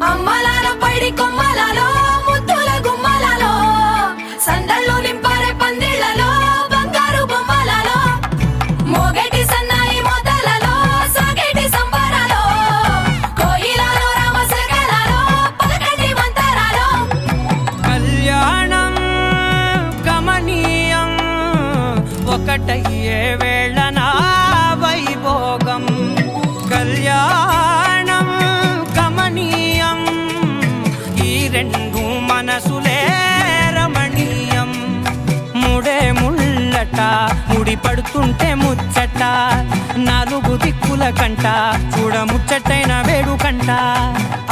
అమ్మలాలో పైడి కొమ్మలలో ముద్దుల గుమ్మలలో సందళ్ళు నింపారే పందిళ్లలో బంగారు బొమ్మలలో మోగేటి సన్నాయి మోతలలో సాగేటి సంబరాలో కోయిలలో రామశకలలో పలకటి మంతరాలో కళ్యాణం గమనీయం ఒకటయ్యే వేళనా వైభోగం కళ్యాణం గమనీయం ఈ రెండు మనసులే రమణీయం ముడే ముళ్ళట ముడి పడుతుంటే ముచ్చట నాలుగు దిక్కుల కంట చూడ ముచ్చటైన వేడుకంట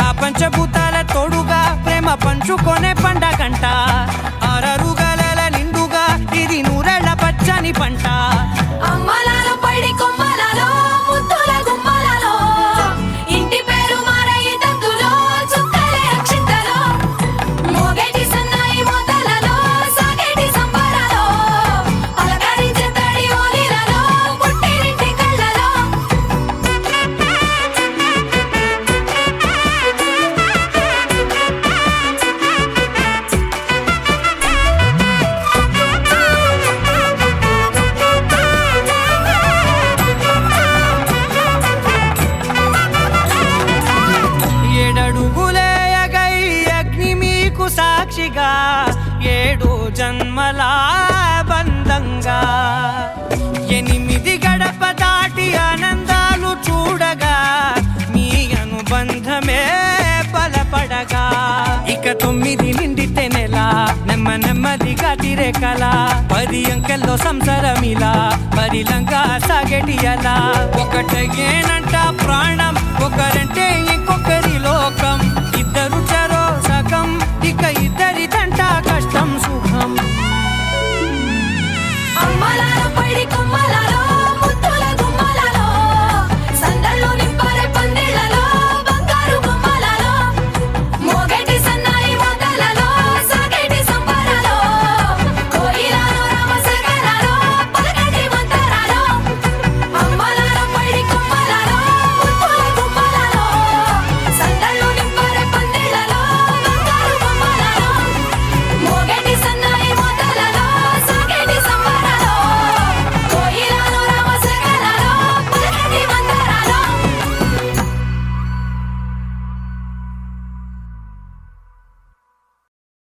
ఆ పంచభూతాల తోడుగా ప్రేమ పంచుకొనే పండగంట ఆరరుగల నిండుగా ఇది నూరెళ్ళ పచ్చని పంట అమ్మలాలో పైడి కొమ్మలలో ముద్దుల గుమ్మలలో ఇంటి పేరు మారయి తంతులో చుక్కలే అక్షింతలో మోగేటి సన్నాయి మోతలలో సాగేటి సంబరాలో పలకరించే తడి ఓలిలలో పుట్టినింటి కళ్ళలో ఏడడుగులేయగై అగ్ని మీకు సాక్షిగా ఏడు జన్మల బంధంగా ఎనిమిది గడప దాటి ఆనందాలు చూడగా మీ అనుబంధమే బలపడగా ఇక 9 నిండితే నెల నెమ్మదిగా తిరే కల 10 అంకెల్లో సంసారమిలా పరిలంగా సాగేటి అలా ఒకటేనంట ప్రాణం ఒకరంటే